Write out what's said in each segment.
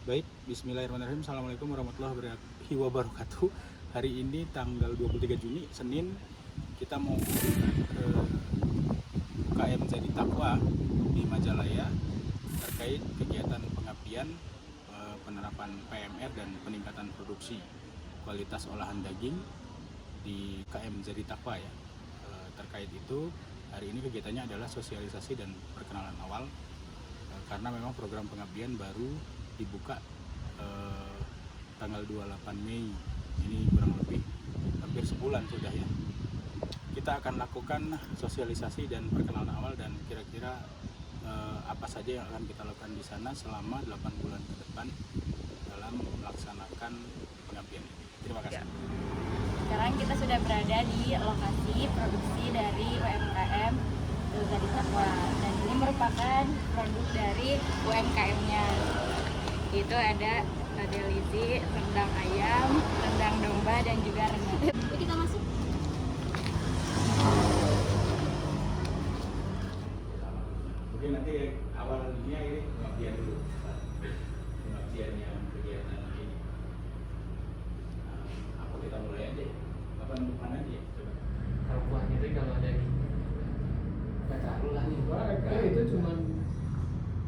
Baik, bismillahirrahmanirrahim. Assalamualaikum warahmatullahi wabarakatuh. Hari ini tanggal 23 Juni, Senin, kita mau ke UKM Jadi Takwa di Majalaya terkait kegiatan pengabdian, penerapan PMR dan peningkatan produksi kualitas olahan daging di KM Jadi Takwa ya. Terkait itu, hari ini kegiatannya adalah sosialisasi dan perkenalan awal karena memang program pengabdian baru dibuka tanggal 28 Mei, ini kurang lebih hampir sebulan sudah ya. Kita akan lakukan sosialisasi dan perkenalan awal dan kira-kira apa saja yang akan kita lakukan di sana selama 8 bulan ke depan dalam melaksanakan pengabdian ini. Terima kasih. Sekarang kita sudah berada di lokasi produksi dari UMKM Jadi Takwa, dan ini merupakan produk dari UMKM-nya. Itu ada delizi, rendang ayam, rendang domba, dan juga rendang. Yuk kita masuk. Mungkin nanti awal ini pengabdian dulu, pengabdian yang kegiatan ini. Apa kita mulai aja? Apa mana aja? Coba. Kalau kuahnya itu kalau ada di nggak tahu lah nih, itu cuma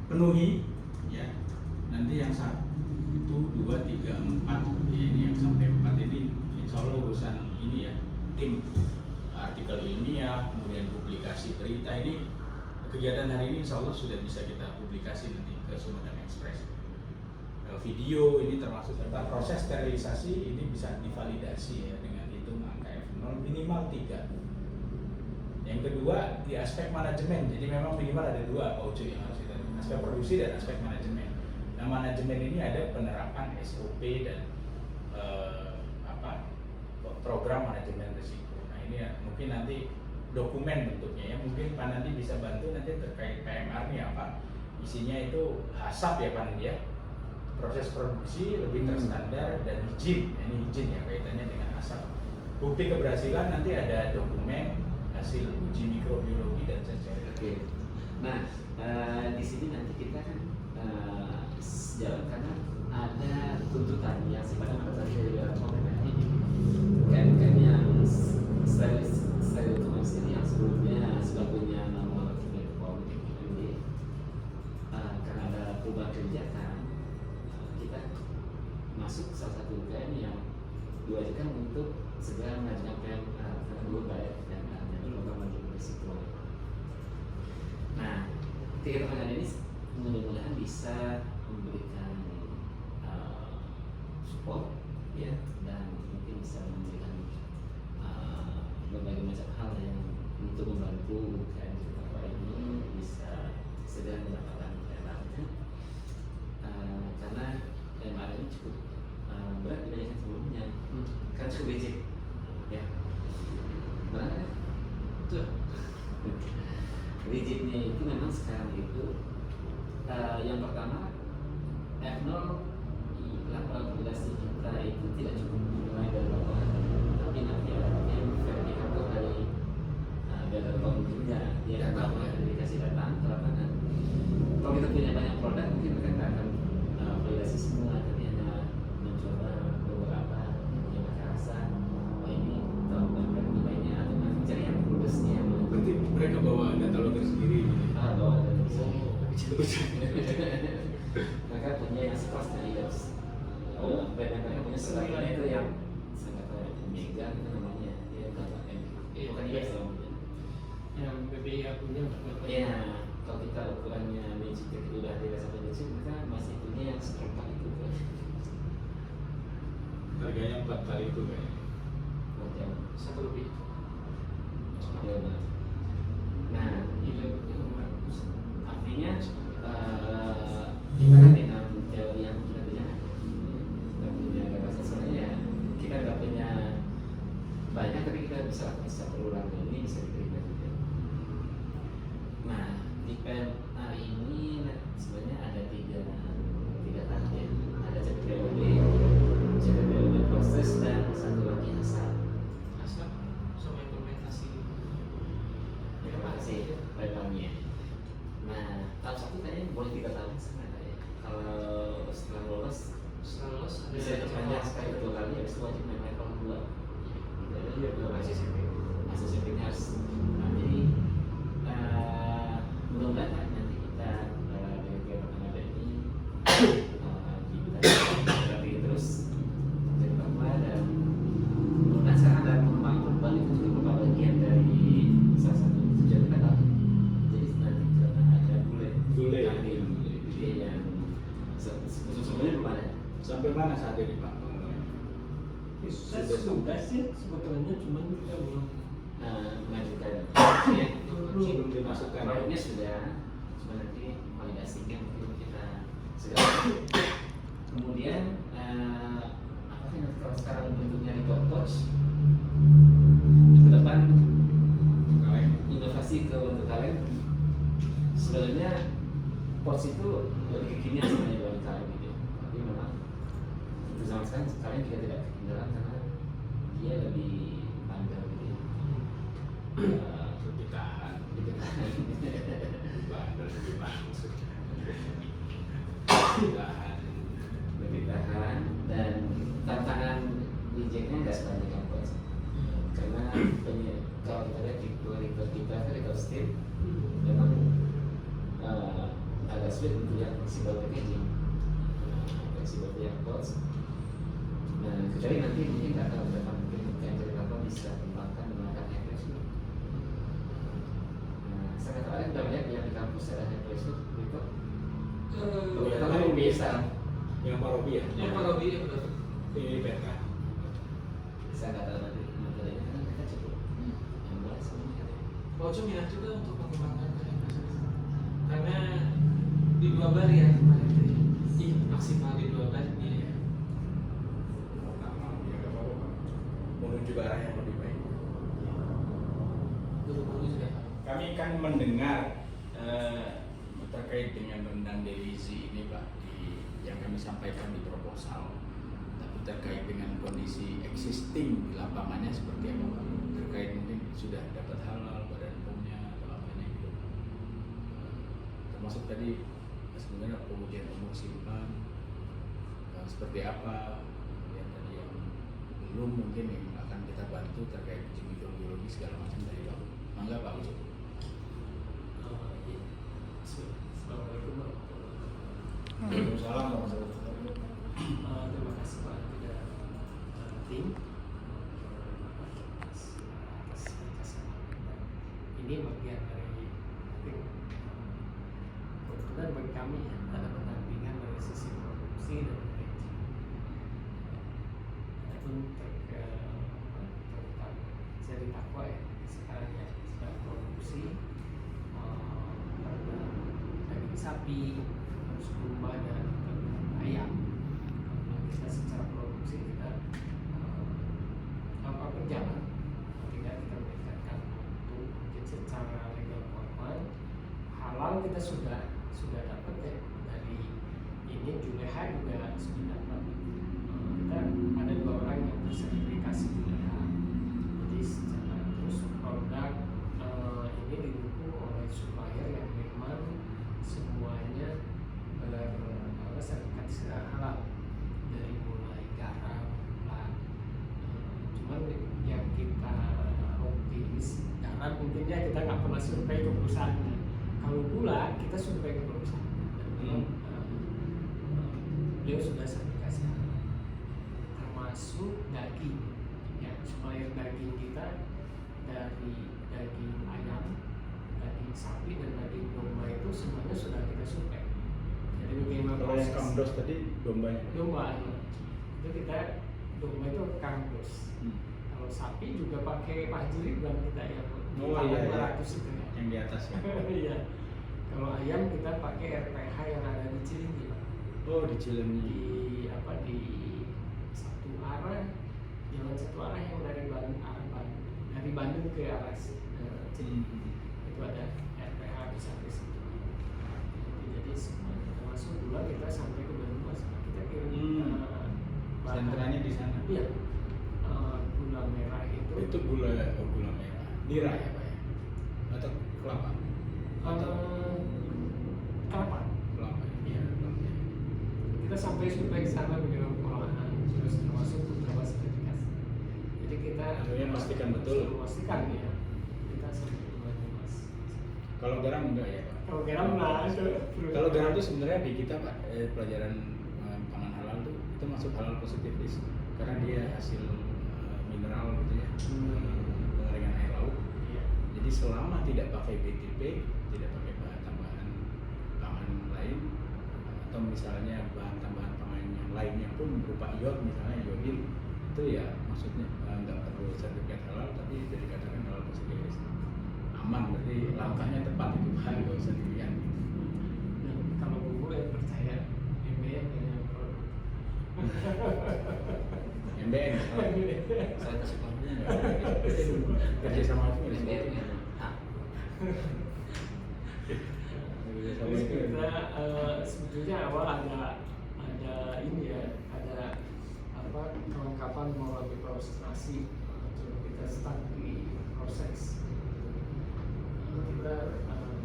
Penuhi ya. Nanti yang 1, 2, 3, 4 ini yang sampai 4 ini insya Allah urusan ini ya, tim artikel ilmiah, kemudian publikasi berita. Ini kegiatan hari ini insya Allah sudah bisa kita publikasi nanti ke Sumedang Express. Video ini termasuk tentang proses sterilisasi ini bisa divalidasi ya dengan hitung angka F0 minimal 3. Yang kedua di aspek manajemen, jadi memang minimal ada 2 OJ yang harus kita, aspek produksi dan aspek manajemen. Nah, manajemen ini ada penerapan SOP dan program manajemen risiko. Nah, ini ya, mungkin nanti dokumen bentuknya ya, mungkin Pak Nandi bisa bantu nanti terkait PMR ini apa isinya. Itu HACCP ya Pak Nandi ya, proses produksi lebih terstandar dan izin. Ini izin ya kaitannya dengan HACCP. Bukti keberhasilan nanti ada dokumen hasil uji mikrobiologi dan sensorik. Oke. Nah, di sini nanti kita kan jalan karena ada tuntutan yang sifatnya dari kan yang style otomatis ini yang sebelumnya sudah punya nomor Kemenkom ini, karena ada perubahan kebijakan, kita masuk salah satu UKM yang diwajibkan untuk segera mengajukan PMR karena dulu bayar PMR dan program manajemen risiko. Nah, kegiatan ini mudah-mudahan bisa memberikan support ya, dan mungkin bisa memberikan berbagai macam hal yang untuk membantu UKM kita ini bisa segera mendapatkan PMR karena PMR ini cukup berat dibandingkan sebelumnya, kan cukup rigid ya, benar kan? Betul. Rigidnya itu memang sekarang itu yang pertama F0 regulasi kita itu tidak cukup mulai dari laporan, tapi nanti ada yang verifikator dari data juga dia dikasih data ke lapangan. Kalau kita punya banyak produk mungkin mereka tidak akan validasi semua, tapi hanya mencoba beberapa yang mereka rasa ini tahu dan nilainya atau mencari yang produknya. Berarti mereka bawa data logger sendiri gitu. Bawa data sendiri. Mereka punya yang sekelas IDOS. Mereka punya sebenarnya itu yang sangat mega itu namanya, dia bukan IDOS yang BPIA punya. Ya, kalau kita ukurannya Magic itu udah tidak sampai Magic, mereka masih punya yang seperempat itu kan. Harganya 4 kali itu kayaknya. Macam 1 lebih. ya, nah itu artinya kita kan dengan teori yang kita punya nggak punya gagasan, sebenarnya kita nggak punya banyak, tapi kita bisa lakukan secara berulang, ini bisa diterima juga. Nah, di PMR ini sebenarnya ada tiga tahap ya. Ada CPPOD proses, dan satu lagi HACCP. HACCP sama implementasi. Implementasi PMR-nya. Nah, tahap 1 kayaknya boleh 3 tahun sama ya. Kalau setelah lolos Ada bisa diperpanjang sekali 2 kali, habis itu wajib naik level 2. Jadi dia belum masih saving harus. Nah, jadi mudah-mudahan nanti kita dari kegiatan ada ini kita berlatih terus jadi takwa, dan mudah-mudahan sekarang ada pengembangan global itu juga merupakan bagian dari salah satu tujuan kita kan. Jadi nanti ada bule yang sesungguhnya belum ada. Sampai mana saat ini Pak? sudah sih sebetulnya, cuman kita belum Mengajukan ya, Belum dimasukkan. produknya sudah, cuma nanti validasinya mungkin kita segera. Kemudian apa sih nanti kalau sekarang bentuknya report coach, ke depan inovasi ke bentuk kalian sebenarnya coach itu lebih kekinian sebenarnya dari kalian gitu, tapi memang untuk zaman sekarang kalian juga tidak ketinggalan karena dia lebih panjang gitu ya. Lebih tahan. Gitu kan. Bandel lebih maksud. Tahan. Lebih tahan, dan tantangan rejectnya nggak sebanyak yang coach, karena kalau kita lihat di record kita kan record state memang agak sulit untuk yang flexible packaging, flexible yang coach. Nah, kecuali nanti mungkin nggak tahu berapa mungkin yang dari apa bisa kembangkan menggunakan HPS. Nah, saya katakan sudah banyak yang di kampus ada HPS itu, terutama yang biasa. Yang Pak Robi ya? yang Pak Robi ya benar. Di PK. Saya nggak tahu nanti materinya karena mereka cukup yang mulai semuanya katanya. Pak Ucu minat juga untuk mengembangkan karena di 2 bar ya kemarin itu ya. Maksimal di 2 bar ya. Menuju ke arah yang lebih baik. Guru-guru juga. Kami kan mendengar terkait dengan rendang Delizy ini Pak, yang kami sampaikan di proposal, tapi terkait dengan kondisi existing di lapangannya seperti apa Pak? Terkait mungkin sudah dapat halal badan POM-nya atau apanya gitu. Termasuk tadi sebenarnya pengujian umur simpan seperti apa, yang tadi yang belum mungkin yang akan kita bantu terkait uji mikrobiologi segala macam dari Pak. Mangga Pak Ucu. Assalamualaikum warahmatullahi wabarakatuh. Waalaikumsalam warahmatullahi wabarakatuh. Terima kasih Pak kepada tim atas kerjasama. Ini bagian dari tim. Kebetulan bagi kami ada pendampingan dari sisi produksi dan manajemen. Adapun tentang jadi takwa ya sekarang ya sedang produksi daging sapi, terus domba dan ayam. Kita secara produksi kita berjalan, tidak kita meningkatkan untuk mungkin secara legal formal halal kita sudah dapat ya dari ini Juleha juga sudah dapat. Kita ada 2 orang yang bersertifikasi Juleha, jadi secara terus produk ini didukung oleh supplier yang memang semuanya bersertifikasi halal, dari mulai garam, gula. Cuman yang kita optimis garam mungkinnya kita nggak pernah survei ke perusahaannya. Kalau gula kita survei ke perusahaan. Beliau sudah sertifikasi halal. Termasuk daging, ya supplier daging kita dari daging ayam, daging sapi dan daging domba itu semuanya sudah kita survei. Jadi bagaimana Kalau yang kamdos tadi dombanya? domba itu kita domba itu kampus. Kalau sapi juga pakai pajiri bukan kita ya. Oh iya, 200 itu ya. Yang di atas ya? Iya. Kalau ayam kita pakai RPH yang ada di Cilinyi Pak. Oh di Cilenyi. Di satu arah, jalan satu arah yang dari Bandung ke arah Cilinyi. Itu ada RPH bisa di situ. Jadi semua termasuk gula kita sampai ke Bandung, kita kirim Sentranya di sana. Iya. Gula merah Itu gula merah. Nira ya Pak ya? Atau kelapa? kelapa. Kelapa. Iya. Kelapa. Kita Maksudnya pastikan betul. Memastikan ya kita semuanya mas. Kalau garam enggak ya Pak? Kalau garam lah Kalau garam itu sebenarnya di kita Pak, pelajaran pangan halal tuh itu masuk halal positif list karena dia hasil mineral gitu ya, pengeringan air laut. Iya. Jadi selama tidak pakai BTP, tidak pakai bahan tambahan pangan lain, atau misalnya bahan tambahan pangan yang lainnya pun berupa iod, misalnya iodin, itu ya maksudnya nggak perlu sertifikat halal, tapi bisa dikatakan halal positif list. Aman, berarti langkahnya tepat itu Pak, nggak usah dilihat. Dan kalau bumbu yang percaya MBN yang produk. MBN, Saya kasih konten. kerja sama itu nggak MBM disebut. ya. Ah. Kerja sama Terus itu. kita sebetulnya awal ada ini ya, ada apa kelengkapan melalui proses nasi. Coba kita start di proses. Kita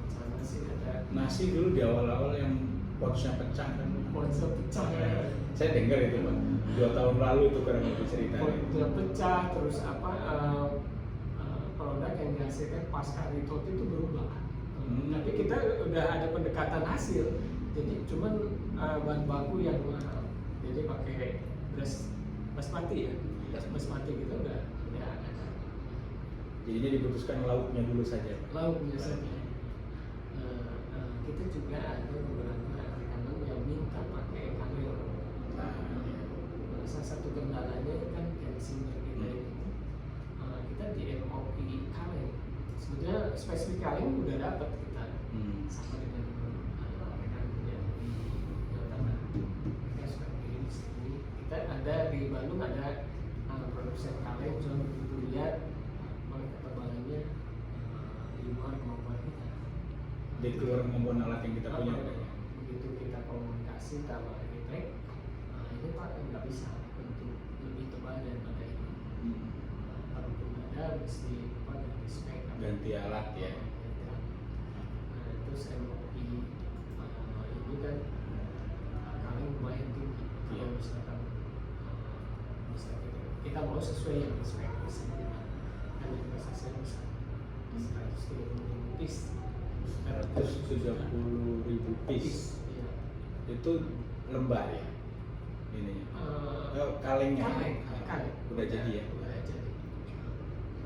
sana sih ada Nasi dulu di awal-awal yang potnya pecah kan. ponsel pecah ya. Saya dengar itu Pak, 2 tahun lalu itu kurang lebih ceritanya. Ponsel pecah terus apa produk yang dihasilkan pasca retort itu berubah. Tapi kita udah ada pendekatan hasil, jadi cuman bahan baku yang jadi pakai beras basmati ya, basmati kita udah ada. Jadinya diputuskan lauknya dulu saja Pak. Lauknya saja. Kita juga ada beberapa rekanan yang minta pakai kaleng. Salah satu kendalanya kan kensinya kita itu kita di MOP kaleng. Sebetulnya spesifik kaleng udah dapat kita sama dengan rekan yang di Jawa Tengah. Kita sudah kirim sini. Kita ada di Bandung ada produsen kaleng, cuma begitu lihat ketebalannya di luar kemampuan kita. Di keluar kemampuan alat yang kita punya Pak. Begitu kita komunikasi sama arsitek, ini Pak nggak bisa untuk lebih tebal daripada ini. Kalaupun ada mesti apa ganti spek. Ganti alat ya. Nah, terus MOP ini kan kalian lumayan tinggi. Kalau misalkan bisa kita mau sesuai yang spek bisa kan investasinya bisa 130.000 piece. 170.000 piece. Iya. Itu lembar ya ini. Kalengnya. Kaleng. Udah jadi ya. Udah jadi.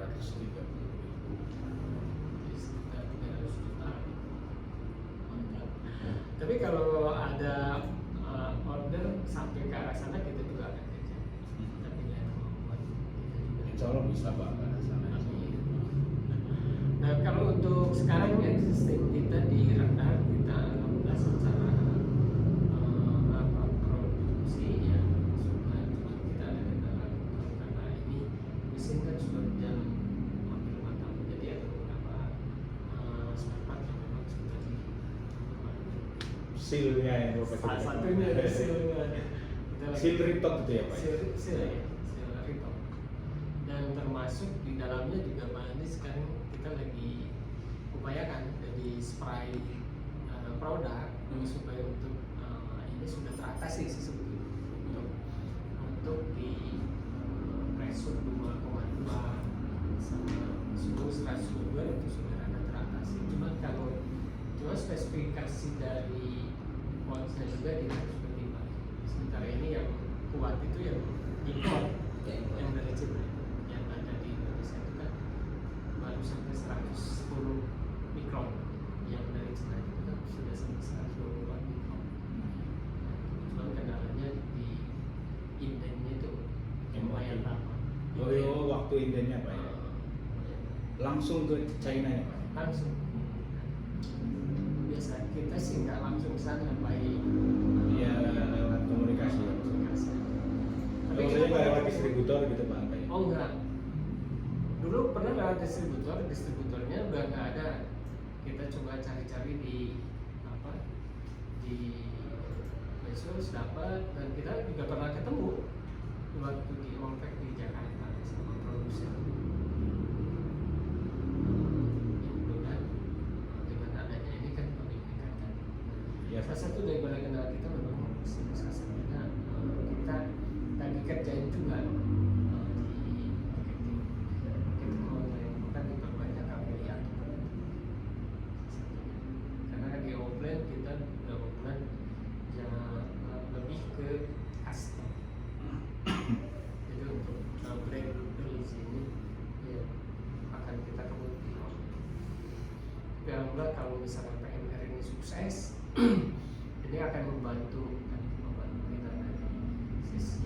130.000. Sekitar 300 juta. Mantap. Tapi kalau ada order sampai ke arah sana kita juga akan kerja. Tapi ya kemampuan kita juga. Insya Allah bisa Pak ke arah sana. Nah kalau untuk sekarang existing kita di Rendang kita alhamdulillah secara produksi ya sudah kita ada kendala karena ini mesin kan sudah berjalan hampir 5 tahun jadi ada beberapa spare part yang memang sudah di Sealnya yang Bapak salah ceritakan. satunya ada sealnya. Kita lagi- Seal retop itu ya Pak? Seal ya, seal retop. Dan termasuk di dalamnya juga bahannya sekarang kita lagi upayakan jadi spray produk supaya untuk ini sudah teratasi sih sebetulnya untuk di pressure 2,2 sama suhu 102 itu sudah ada teratasi. Cuma spesifikasi dari Polsnya juga tidak seperti itu. Sementara ini yang kuat itu yang import yang dari Cina yang ada di Indonesia itu kan baru sampai 110 mikron, yang dari Cina itu kan sudah sampai 120 mikron. Cuma kendalanya di indennya itu lumayan lama. Waktu indennya Pak ya? Langsung ke China ya Pak? Langsung. Biasa kita sih nggak langsung sana baik. Iya lewat komunikasi. Tapi saya nggak lewat distributor gitu Pak? Apa ya? Oh enggak. Dulu pernah lewat distributornya udah nggak ada. Kita coba cari-cari di apa di Mesos dapat, dan kita juga pernah ketemu waktu di Olpek di Jakarta sama produsen. Mudah-mudahan dengan adanya ini kan lebih meningkatkan. Iya, Salah satu daripada kendala kita memang kita lagi kerjain juga di marketing. alhamdulillah kalau misalnya PMR ini sukses ini akan membantu kita dari sisi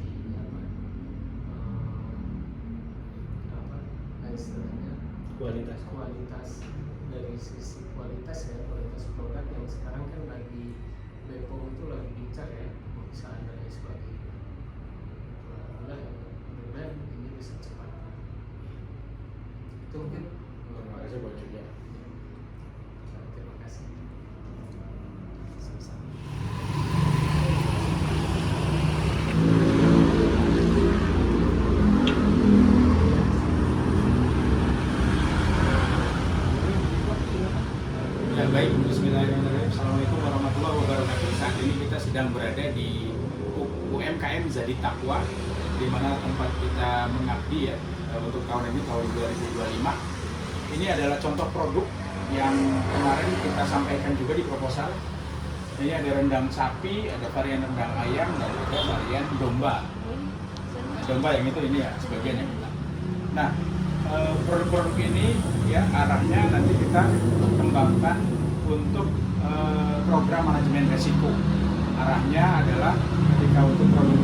istilahnya kualitas dari sisi kualitas produk yang sekarang kan lagi BPOM itu lagi gencar ya pemeriksaan dan lain sebagainya. Alhamdulillah ini bisa cepat. Itu mungkin. Terima kasih Pak Juga. Terima kasih. Sama-sama. Ya baik, Bismillahirrahmanirrahim. Assalamualaikum warahmatullahi wabarakatuh. Saat ini kita sedang berada di UMKM Zadi Taqwa, di mana tempat kita mengabdi ya untuk tahun ini tahun 2025. Ini adalah contoh produk yang kemarin kita sampaikan juga di proposal. Ini ada rendang sapi, ada varian rendang ayam, dan ada varian domba. Domba yang itu ini ya sebagian yang kita. Nah, produk-produk ini ya arahnya nanti kita kembangkan untuk program manajemen resiko. Arahnya adalah ketika untuk produk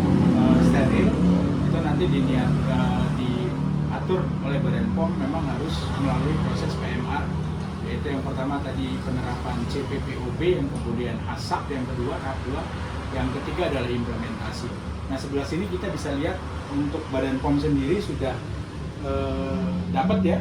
steril itu nanti diatur oleh Badan POM memang harus melalui proses PMR, yaitu yang pertama tadi penerapan CPPOB, yang kemudian HACCP, yang kedua tahap 2, yang ketiga adalah implementasi. Nah, sebelah sini kita bisa lihat untuk Badan POM sendiri sudah dapat ya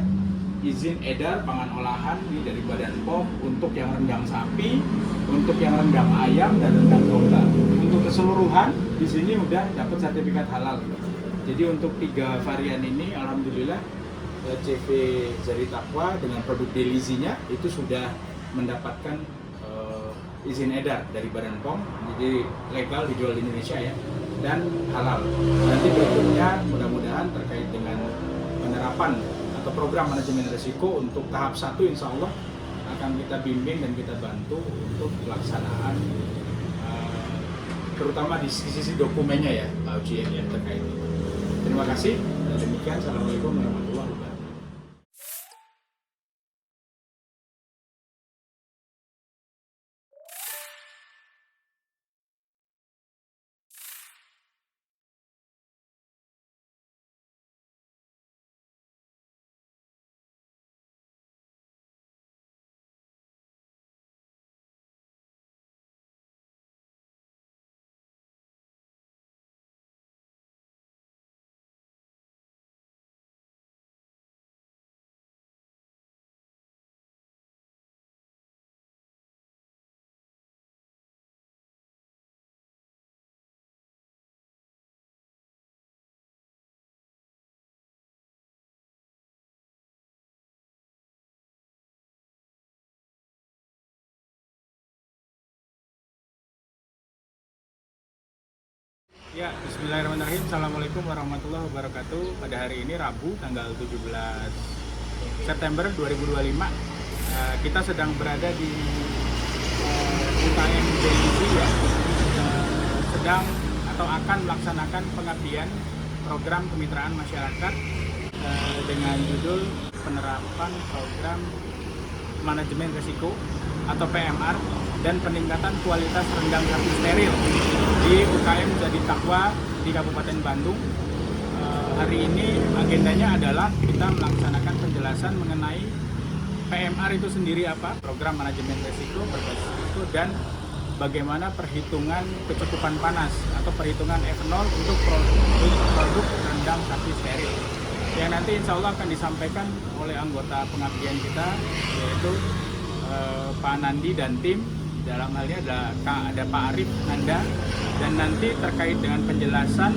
izin edar pangan olahan ini dari Badan POM untuk yang rendang sapi, untuk yang rendang ayam dan rendang domba. Untuk keseluruhan di sini udah dapat sertifikat halal. Jadi untuk 3 varian ini alhamdulillah CV Zadi Taqwa dengan produk Delizinya itu sudah mendapatkan izin edar dari Badan POM, jadi legal dijual di Indonesia ya, dan halal. Nanti berikutnya mudah-mudahan terkait dengan penerapan atau program manajemen risiko untuk tahap 1 insya Allah akan kita bimbing dan kita bantu untuk pelaksanaan terutama di sisi dokumennya ya Pak Uji yang terkait itu. Terima kasih. Demikian, Assalamualaikum warahmatullahi wabarakatuh. Ya, Bismillahirrahmanirrahim. Assalamualaikum warahmatullahi wabarakatuh. Pada hari ini Rabu tanggal 17 September 2025 kita sedang berada di UKM Delizi ya, sedang atau akan melaksanakan pengabdian program kemitraan masyarakat dengan judul penerapan program manajemen risiko atau PMR dan peningkatan kualitas rendang sapi steril di UKM Zadi Taqwa di Kabupaten Bandung. Hari ini agendanya adalah kita melaksanakan penjelasan mengenai PMR itu sendiri apa, program manajemen risiko berbasis risiko, dan bagaimana perhitungan kecukupan panas atau perhitungan F0 untuk produk rendang sapi steril yang nanti insya Allah akan disampaikan oleh anggota pengabdian kita, yaitu Pak Nandi dan tim. Dalam hal ini ada Pak Arif Nanda, dan nanti terkait dengan penjelasan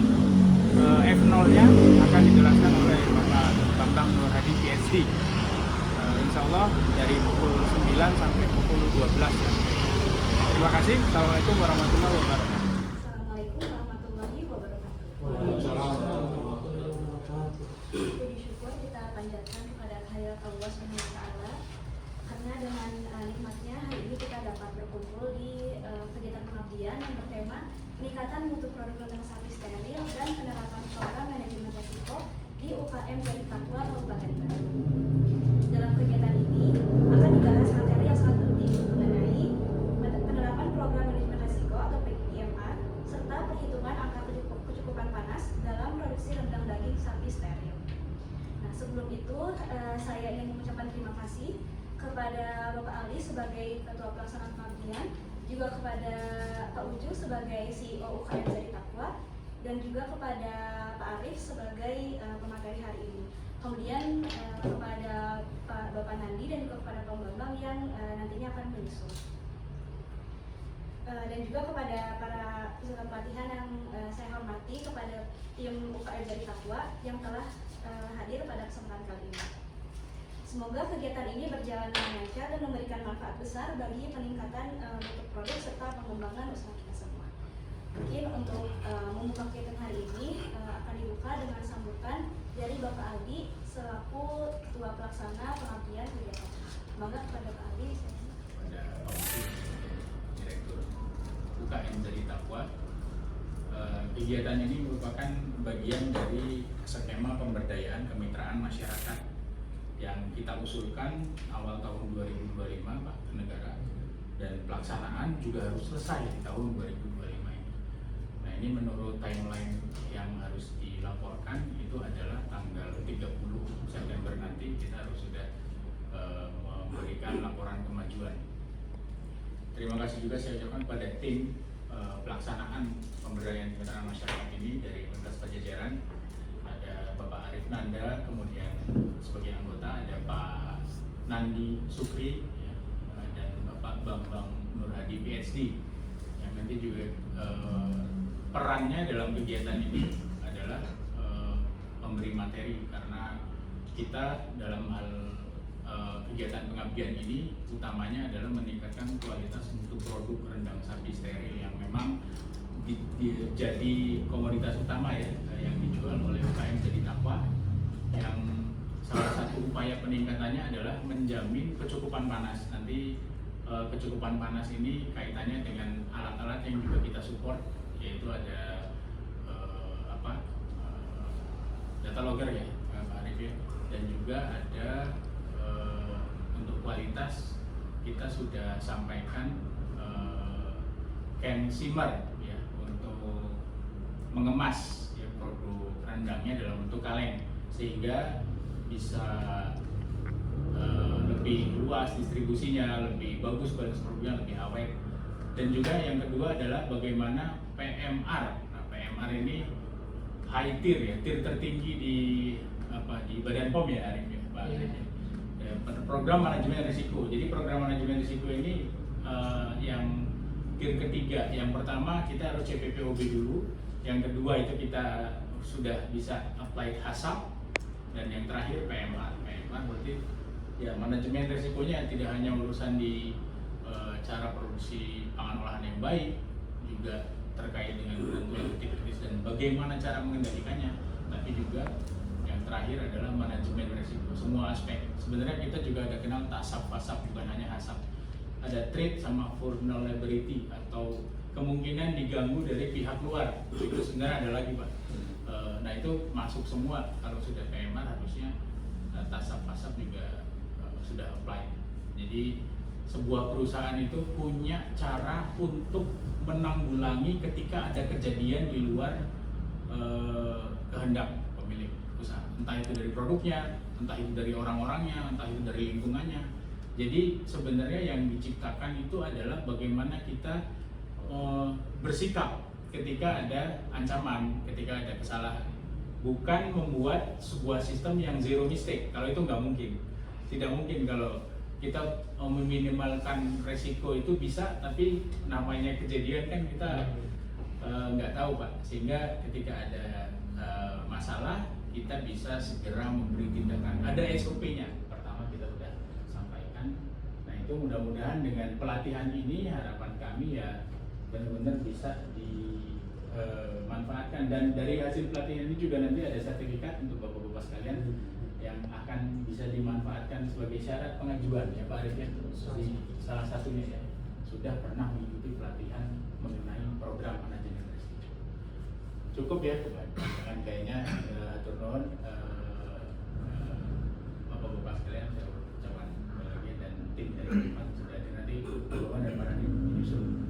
F0-nya akan dijelaskan oleh Bapak Bambang Nur Hadi PhD. Insya Allah dari pukul 9 sampai pukul 12 ya. Terima kasih. Assalamualaikum warahmatullahi wabarakatuh. Assalamualaikum warahmatullahi wabarakatuh. Puji syukur kita panjatkan kepada kehadirat Allah SWT, karena dengan nikmatnya hari ini kita dapat berkumpul di kegiatan pengabdian yang bertema peningkatan mutu produk rendang sapi steril dan penerapan program manajemen risiko di UKM Zadi Taqwa Kabupaten Bandung. Dalam kegiatan ini akan dibahas materi yang sangat kepada Bapak Ali sebagai Ketua Pelaksana Pengabdian, juga kepada Pak Uju sebagai CEO UKM Jadi Takwa, dan juga kepada Pak Arif sebagai pemateri hari ini. Kemudian kepada Bapak Nandi dan juga kepada Pak Bambang yang nantinya akan menyusul. Dan juga kepada para peserta pelatihan yang saya hormati, kepada tim UKM Jadi Takwa yang telah hadir pada kesempatan kali ini. Semoga kegiatan ini berjalan dengan lancar dan memberikan manfaat besar bagi peningkatan bentuk produk serta pengembangan usaha kita semua. Mungkin untuk membuka kegiatan hari ini akan dibuka dengan sambutan dari Bapak Aldi selaku Ketua Pelaksana Pengabdian Kegiatan. Semoga kepada Pak Aldi. Pada Pak Ucu, Direktur UKM Jadi Takwa. Kegiatan ini merupakan bagian dari skema pemberdayaan kemitraan masyarakat yang kita usulkan awal tahun 2025 Pak ke negara, dan pelaksanaan juga harus selesai di tahun 2025 ini. Nah, ini menurut timeline yang harus dilaporkan itu adalah tanggal 30 September nanti kita harus sudah memberikan laporan kemajuan. Terima kasih juga saya ucapkan pada tim pelaksanaan pemberdayaan kemitraan masyarakat ini dari Universitas Pajajaran. Ada Bapak Arif Nanda, kemudian sebagai anggota ada Pak Nandi Sukri, ya, dan Bapak Bambang Nur Hadi PhD, yang nanti juga perannya dalam kegiatan ini adalah memberi materi, karena kita dalam hal kegiatan pengabdian ini utamanya adalah meningkatkan kualitas untuk produk rendang sapi steril yang memang jadi komoditas utama ya yang dijual oleh UKM Jadi Takwa, yang salah satu upaya peningkatannya adalah menjamin kecukupan panas. Nanti kecukupan panas ini kaitannya dengan alat-alat yang juga kita support, yaitu ada data logger ya Pak Arif ya, dan juga ada untuk kualitas kita sudah sampaikan can simmer ya untuk mengemas ya produk rendangnya dalam bentuk kaleng sehingga bisa lebih luas distribusinya, lebih bagus kualitas produknya, lebih awet. Dan juga yang kedua adalah bagaimana PMR. Nah, PMR ini high tier ya, tier tertinggi di Badan POM ya Arif ya, Pak Arif ya. Program manajemen risiko. Jadi program manajemen risiko ini yang tier ketiga. Yang pertama kita harus CPPOB dulu. Yang kedua itu kita sudah bisa apply HACCP, dan yang terakhir PMR. PMR berarti ya manajemen risikonya tidak hanya urusan di cara produksi pangan olahan yang baik, juga terkait dengan ketentuan kritis dan bagaimana cara mengendalikannya, tapi juga yang terakhir adalah manajemen risiko, semua aspek. Sebenarnya kita juga ada kenal TASAP, FASAP, bukan hanya HACCP. Ada trade sama vulnerability atau kemungkinan diganggu dari pihak luar. Itu sebenarnya ada lagi Pak. Nah itu masuk semua. Kalau sudah PMR harusnya TASAP, FASAP juga sudah apply. Jadi sebuah perusahaan itu punya cara untuk menanggulangi ketika ada kejadian di luar kehendak pemilik usaha, entah itu dari produknya, entah itu dari orang-orangnya, entah itu dari lingkungannya. Jadi sebenarnya yang diciptakan itu adalah bagaimana kita bersikap ketika ada ancaman, ketika ada kesalahan, bukan membuat sebuah sistem yang zero mistake. Kalau itu nggak mungkin, tidak mungkin kalau kita meminimalkan resiko itu bisa, tapi namanya kejadian kan kita nggak tahu Pak, sehingga ketika ada masalah kita bisa segera memberi tindakan. Ada SOP-nya, pertama kita sudah sampaikan. Nah itu mudah-mudahan dengan pelatihan ini harapan kami ya benar-benar bisa dimanfaatkan, dan dari hasil pelatihan ini juga nanti ada sertifikat untuk bapak-bapak sekalian yang akan bisa dimanfaatkan sebagai syarat pengajuan ya Pak Arif ya. Salah satunya ya sudah pernah mengikuti pelatihan mengenai program manajemen risiko. Cukup ya dengan kayaknya atur nuhun bapak-bapak sekalian, saya ucapkan lagi, dan tim dari Depan sudah ada nanti bapak dan para menyusul,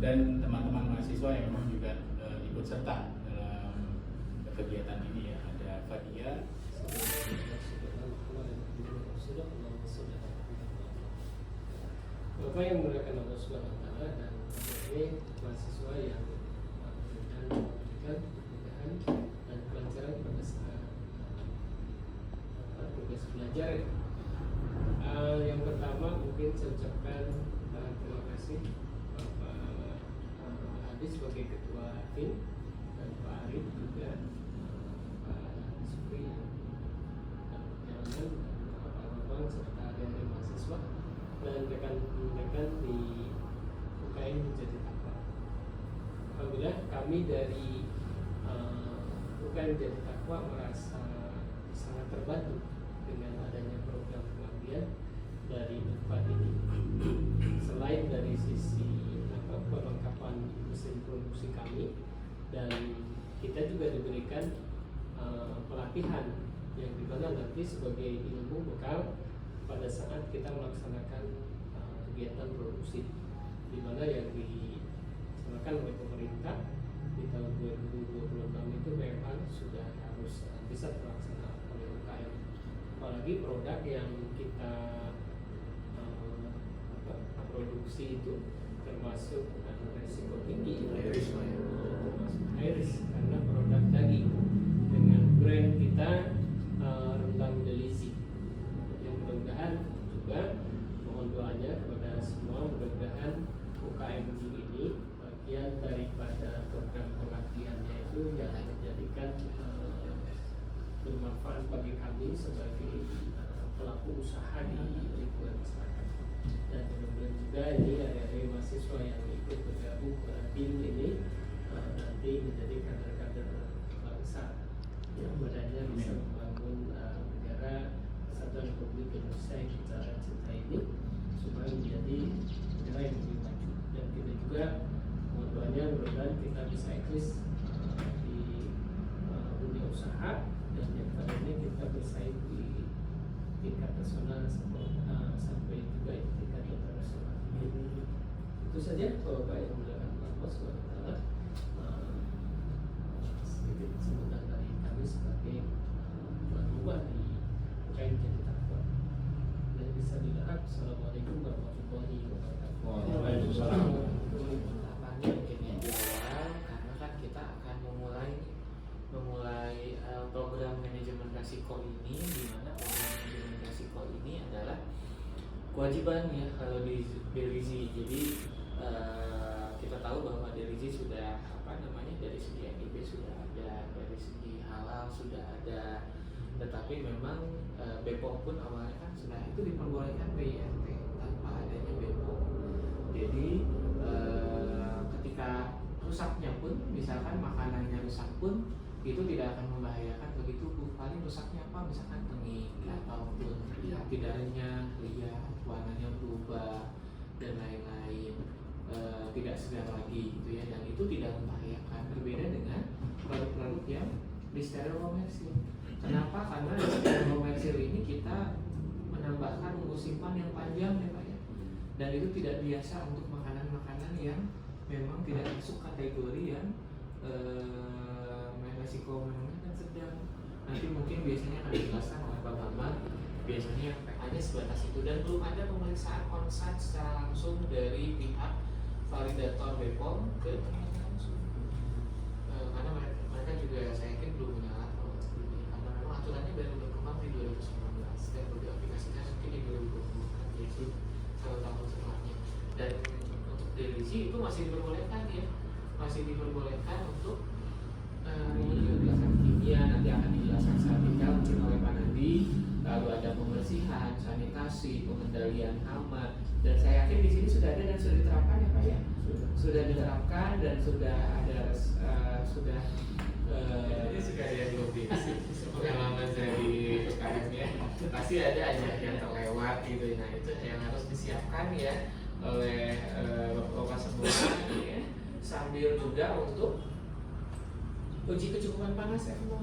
dan teman-teman mahasiswa yang memang juga ikut serta dalam kegiatan ini ya. Ada Fadia, Bapak yang menggunakan Allah Subhanahu wa Ta'ala dan ini mahasiswa yang memberikan kemudahan dan kelancaran pada saat tugas belajar. Yang pertama mungkin saya ucapkan terima kasih Bapak Adi sebagai Ketua Tim dan Pak Arif juga, Pak Supri perjalanan, Pak Bambang serta adik-adik mahasiswa dan rekan-rekan di UKM Menjadi Takwa. Alhamdulillah kami dari UKM Menjadi Takwa merasa sangat terbantu dengan adanya program pengabdian dari UNPAD ini. Selain dari sisi perlengkapan mesin produksi kami, dan kita juga diberikan pelatihan yang dimana nanti sebagai ilmu bekal pada saat kita melaksanakan kegiatan produksi, di mana yang dilaksanakan oleh pemerintah di tahun 2026 itu memang sudah harus bisa terlaksana oleh UKM. Apalagi produk yang kita produksi itu termasuk resiko tinggi, Iris karena produk daging dengan brand kita rendang Delisi. Yang mudah-mudahan juga mohon doanya kepada semua, mudah-mudahan UKM ini bagian daripada program pengabdiannya itu yang menjadikan bermanfaat bagi kami sebagai pelaku usaha di lingkungan masyarakat. Dan kemudian juga ini ada mahasiswa yang ikut bergabung ke tim ini nanti menjadi kader-kader bangsa yang badannya bisa membangun negara Kesatuan Republik Indonesia yang kita cintai ini supaya menjadi negara yang lebih maju. Dan kita juga doanya mudah-mudahan kita bisa eksis di dunia usaha, dan yang pada ini kita bersaing di tingkat nasional sampai juga di tingkat internasional. Itu saja Bapak yang mudah-mudahan Allah SWT. Sedikit sambutan dari kami sebagai tuan rumah di UKM Menjadi Takwa. Dan bisa dilihat. Assalamualaikum warahmatullahi wabarakatuh. Waalaikumsalam. Tahapannya mungkin yang di awal, karena kan kita akan memulai program manajemen resiko ini, di mana program manajemen resiko ini adalah kewajiban ya kalau di Delizi. Jadi kita tahu bahwa Delizi sudah dari segi NIB sudah ada, dari segi halal sudah ada, tetapi memang BPOM pun awalnya kan sudah itu diperbolehkan PIRT tanpa adanya BPOM. Jadi ketika rusaknya pun, misalkan makanannya rusak pun, itu tidak akan membahayakan bagi tubuh. Paling rusaknya apa? Misalkan tengik ataupun tidak renyah, lihat warnanya berubah dan lain-lain, tidak segar lagi gitu ya, dan itu tidak membahayakan. Berbeda dengan produk-produk yang di steril komersil. Kenapa? Karena di steril komersil ini kita menambahkan umur simpan yang panjang ya Pak ya, dan itu tidak biasa untuk makanan-makanan yang memang tidak masuk kategori yang resiko menengah dan sedang. Nanti mungkin biasanya akan dijelaskan oleh Pak Bambang, biasanya hanya sebatas itu, dan belum ada pemeriksaan on-site secara langsung dari pihak validator BPOM ke teman langsung. Karena mereka juga saya yakin belum punya alat ini, karena memang aturannya baru berkembang di 2019 dan baru diaplikasikan mungkin di 2020, jadi 1 tahun setelahnya. Dan untuk Delizi itu masih diperbolehkan ya, masih diperbolehkan untuk penjelasan kimia, nanti akan dijelaskan secara detail mungkin oleh Pak Nandi. Lalu ada pembersihan, sanitasi, pengendalian hama, dan saya yakin di sini sudah ada dan sudah diterapkan ya Pak ya, sudah diterapkan dan sudah ada ini sekalian lebih pengalaman saya di UKM ya, pasti ada aja yang terlewat gitu. Nah itu yang harus disiapkan ya oleh Bapak semua ya, sambil juga untuk uji kecukupan panas F0.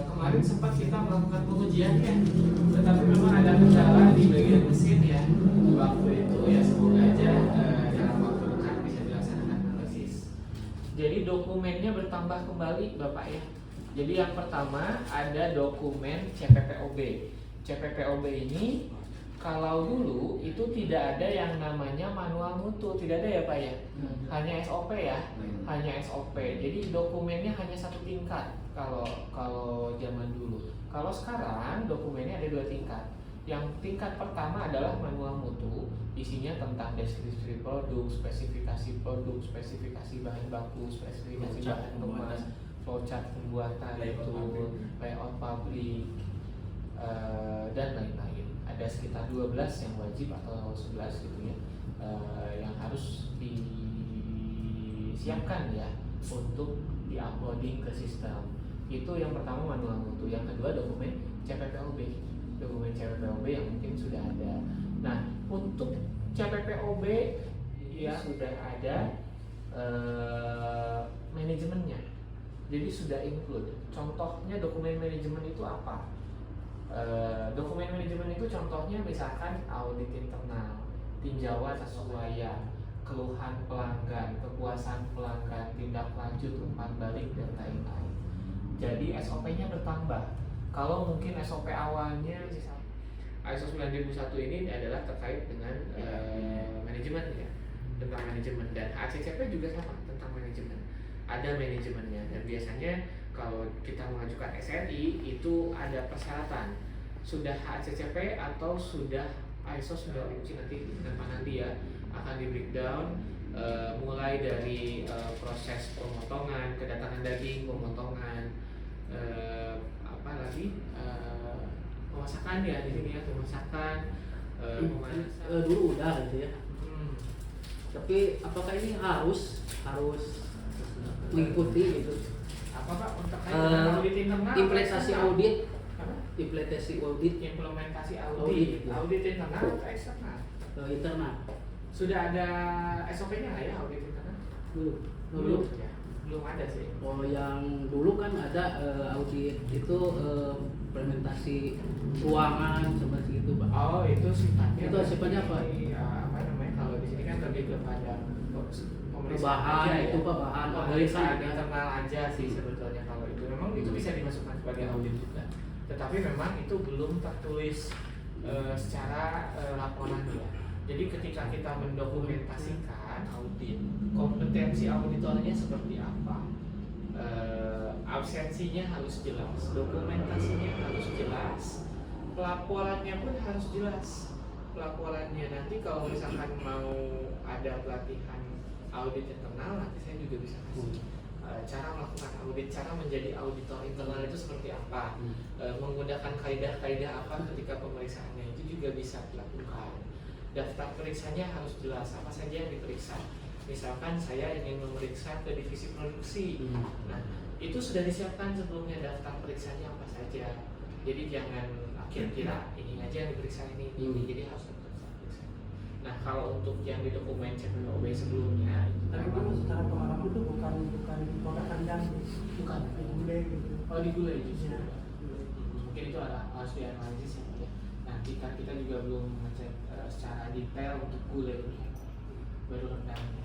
Kemarin sempat kita melakukan pengujian ya, tetapi memang ada kendala di bagian mesin ya waktu itu ya. Semoga aja dalam waktu dekat bisa dilaksanakan analisis. Jadi dokumennya bertambah kembali Bapak ya. Jadi yang pertama ada dokumen CPPOB. CPPOB ini Kalau dulu itu tidak ada yang namanya manual mutu, tidak ada ya Pak ya, hanya SOP ya, hanya SOP. Jadi dokumennya hanya satu tingkat kalau zaman dulu. Kalau sekarang dokumennya ada 2 tingkat. Yang tingkat pertama adalah manual mutu, isinya tentang deskripsi produk, spesifikasi bahan baku, spesifikasi bahan kemas, flowchart pembuatan, layout pabrik, dan lain-lain. Ada sekitar 12 yang wajib atau 11 gitu ya, yang harus disiapkan ya untuk di-uploading ke sistem. Itu yang pertama manual mutu. Yang kedua dokumen CPPOB. Dokumen CPPOB yang mungkin sudah ada. Nah, untuk CPPOB ya sudah ada manajemennya. Jadi sudah include. Contohnya dokumen manajemen itu apa? Dokumen manajemen itu contohnya misalkan audit internal, tinjauan kesesuaian, keluhan pelanggan, kepuasan pelanggan, tindak lanjut umpan balik dan lain-lain. Jadi SOP-nya bertambah. Kalau mungkin SOP awalnya misalnya ISO 9001 ini adalah terkait dengan manajemen ya, tentang manajemen, dan HACCP juga sama tentang manajemen. Ada manajemennya, dan biasanya kalau kita mengajukan SNI itu ada persyaratan sudah HACCP atau sudah ISO 9000 nanti ya akan di breakdown mulai dari proses pemotongan, kedatangan daging, pemotongan, pemasakan ya di sini ya, pemasakan, pemanasan. Dulu udah gitu ya. Tapi apakah ini harus mengikuti gitu? Apa Pak untuk audit internal? Implementasi audit, Implementasi audit internal atau eksternal? Internal. Sudah ada SOP-nya nggak ya audit internal? Belum. Ya, belum ada sih. Oh, yang dulu kan ada audit itu implementasi keuangan seperti itu, Pak. Oh, itu sifatnya. Itu sifatnya apa? Apa namanya? Kalau di sini kan lebih kepada pemeriksaan Bahan aja, itu ya. Pak, bahan Pemeriksaan analisa. internal aja sih sebetulnya kalau itu. Memang itu bisa dimasukkan sebagai audit juga. Tetapi memang itu belum tertulis secara laporan ya. Jadi ketika kita mendokumentasikan audit, kompetensi auditornya seperti apa, absensinya harus jelas, dokumentasinya harus jelas, pelaporannya pun harus jelas. Pelaporannya nanti kalau misalkan mau ada pelatihan audit internal, nanti saya juga bisa kasih cara melakukan audit, cara menjadi auditor internal itu seperti apa, menggunakan kaidah-kaidah apa ketika pemeriksaannya itu juga bisa dilakukan. Daftar periksanya harus jelas, apa saja yang diperiksa. Misalkan saya ingin memeriksa ke divisi produksi, nah itu sudah disiapkan sebelumnya daftar periksanya apa saja. Jadi jangan kira-kira ini aja yang diperiksa ini, jadi harus daftar periksa. Nah kalau untuk yang di dokumen CPOB sebelumnya, tapi itu secara pengalaman itu bukan produk kandang, bukan di gulai gitu. Oh di gulai justru. Ya. Mungkin itu harus dianalisis ya. Nanti kan kita juga belum ngecek secara detail untuk gulai ini, baru rendangnya.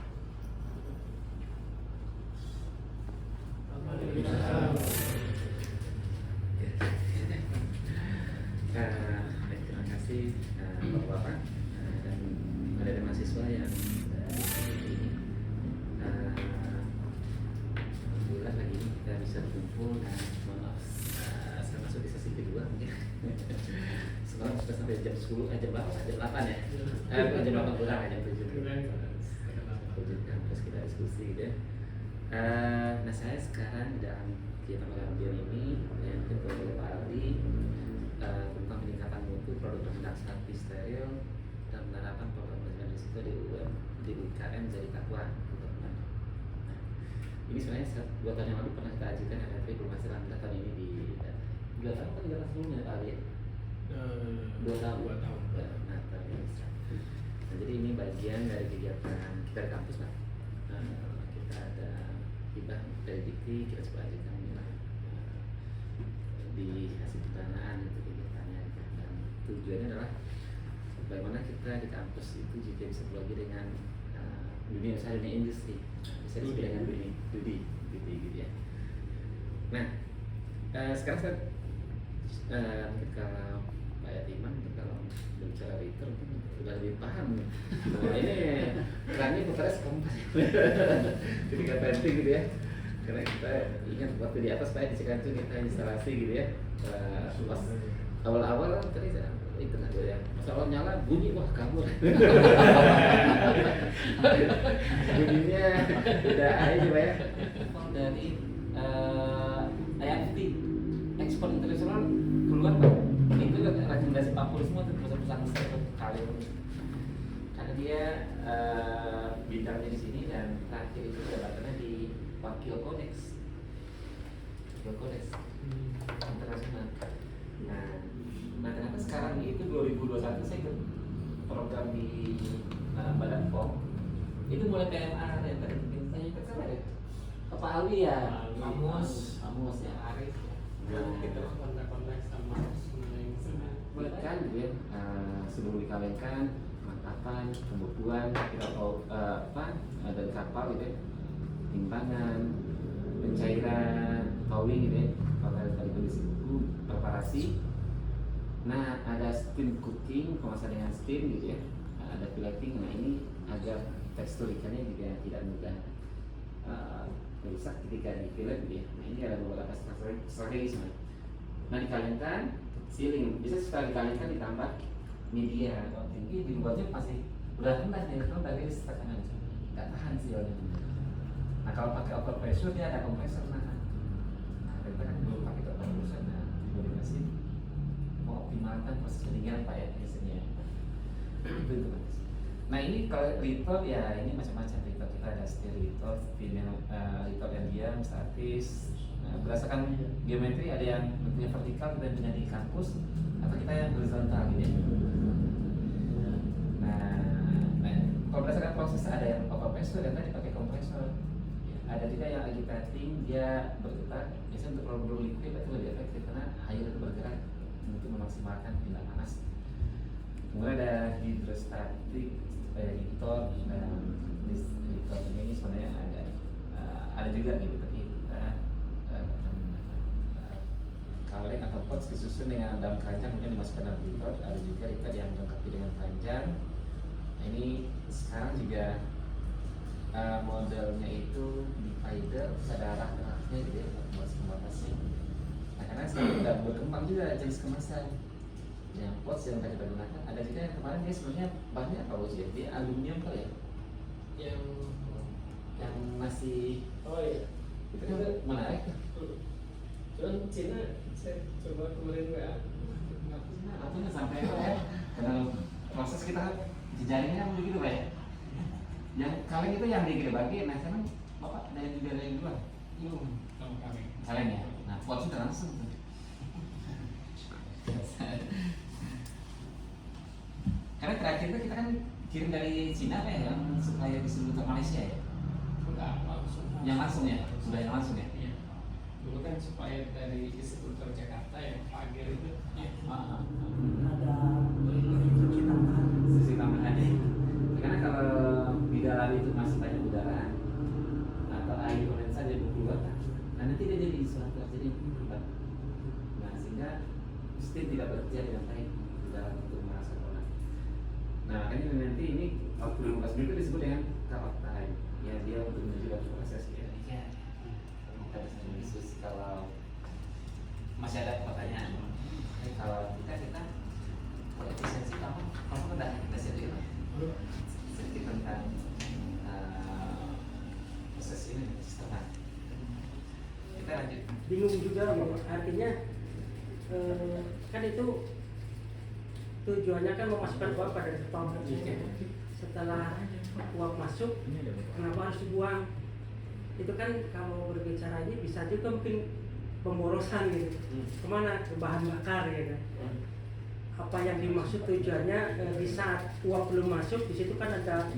Terima kasih Bapak-Bapak dan ada mahasiswa yang ini. Alhamdulillah lagi ini kita bisa berkumpul dan maaf saya masuk di sesi kedua mungkin. Semalam sudah sampai jam 10, jam berapa? Jam 8 ya? Jam 8 kurang, jam 7. Terus kita diskusi gitu ya. Nah saya sekarang di dalam kegiatan pengambilan ini yang ketua oleh Pak Aldi tentang peningkatan mutu produk rendah sapi steril dan penerapan program manajemen risiko di UMKM jadi Takwa. Nah, ini sebenarnya 2 tahun yang lalu pernah kita ajukan RFP belum hasil, alhamdulillah tahun ini di 2 tahun atau 3 tahun sebelumnya Pak Aldi? 2 tahun. Nah, tahun ini bisa. Nah, jadi ini bagian dari kegiatan kita di kampus Pak. Kita ada hibah dari Dikti, kita coba ajukan inilah di hasil pendanaan itu kegiatannya, dan tujuannya adalah bagaimana kita di kampus itu juga bisa berbagi dengan dunia usaha, dunia industri, bisa disebut dengan Dudi gitu ya. Nah sekarang saya kalau Pak kayak Timan kalau bicara return udah lebih paham. Nah, ini kerannya putarnya sekompas. Jadi nggak penting gitu ya. Karena kita ingat waktu di atas Pak di Cikancu kita instalasi gitu ya. Pas awal-awal tadi itu nggak ada ya. Pas awal nyala bunyi wah kabur. Bunyinya udah aja Pak ya. Dari IFT ekspor internasional keluar Pak. Itu rekomendasi Pak Pur semua tuh perusahaan besar tuh kali ini. Karena dia bidangnya di sini dan terakhir itu jabatannya di Wakil Kodex internasional. Nah ternyata sekarang itu 2021 saya ikut program di Badan POM itu mulai PMA ya tadi mungkin saya ikut sama ya Pak Alwi ya, Amos ya, Arif ya. Kita kontak-kontak sama semua yang sana. Kan gitu ya, sebelum dikawinkan, makapan, pembukuan, kita tahu dari kapal gitu ya, timbangan, pencairan, towing gitu ya, kalau tadi kondisi buku, preparasi. Nah ada steam cooking, kemasan dengan steam gitu ya, ada pileting. Nah ini agar tekstur ikannya juga tidak mudah rusak ketika di fillet gitu ya. Nah ini ada beberapa strategi sebenarnya. Nah dikalikan sealing, bisa setelah dikalikan ditambah media tinggi dibuatnya pasti udah rendah nih, rendah dari tekanan nggak tahan sealnya. Nah kalau pakai over pressure dia ada kompresor kita kan belum pakai kompresor. Nah di mesin mau optimalkan proses pendinginan Pak ya biasanya. Itu Mas. Nah ini kalau retort ya ini macam-macam retort, kita ada steel retort, retort yang diam, statis. Berdasarkan geometri ada yang bentuknya vertikal dan punya di kampus atau kita yang horizontal gitu ya. Nah kalau berdasarkan proses ada yang over pressure dan tadi pakai kompresor. Ada juga yang agitating dia bergetar. Biasanya untuk kalau belum liquid itu lebih efektif karena air itu bergerak untuk memaksimalkan tindak panas. Kemudian ada hidrostatik, retort dan retort ini sebenarnya ada juga gitu tapi kaleng atau pot disusun dengan dalam keranjang kemudian dimasukkan dalam retort. Ada juga retort yang dilengkapi dengan keranjang. Nah ini sekarang juga modelnya itu divider, terus ada arah-arahnya gitu ya buat pembatasnya. Nah karena sekarang udah berkembang juga jenis kemasan yang pots yang tadi kita gunakan. Ada juga yang kemarin dia sebenarnya bahannya apa sih? Dia aluminium kali ya? Yang masih itu kan menarik tuh. Cuman Cina saya coba kemarin WA Artinya sampai ya, karena proses kita jejaringnya kan begitu Pak ya. Yang kaleng itu yang dibagi, nah sekarang Bapak ada yang juga ada yang dua? Kaleng ya? Nah pot sudah langsung tuh. Karena terakhir itu kita kan kirim dari Cina Pak ya, yang supaya disuruh ke Malaysia ya? enggak langsung. Yang langsung ya? Sudah yang langsung ya? Iya. Dulu kan supaya dari distributor Jakarta yang Pagir itu ada Sisi tambahan ya. Karena kalau di dalam itu masih banyak udara atau air kondensa jadi keluar, nah nanti dia jadi suatu jadi berubah. Nah sehingga steam tidak bekerja dengan baik di dalam untuk merasa kolam. Nah makanya nanti ini waktu 15 menit itu disebut dengan cut-off time. Ya dia untuk menuju dalam proses ya. Kita bisa diskusi kalau masih ada pertanyaan. Kalau kita efisiensi kamu udah kita sedikit sedikit tentang proses ini setengah. Kita lanjut. bingung juga artinya kan itu tujuannya kan memasukkan uang pada depan. Setelah uang masuk kenapa harus dibuang? Itu kan kalau berbicara ini bisa juga mungkin pemborosan gitu. Kemana? Ke bahan bakar ya kan. Apa yang dimaksud tujuannya di saat uap belum masuk di situ kan ada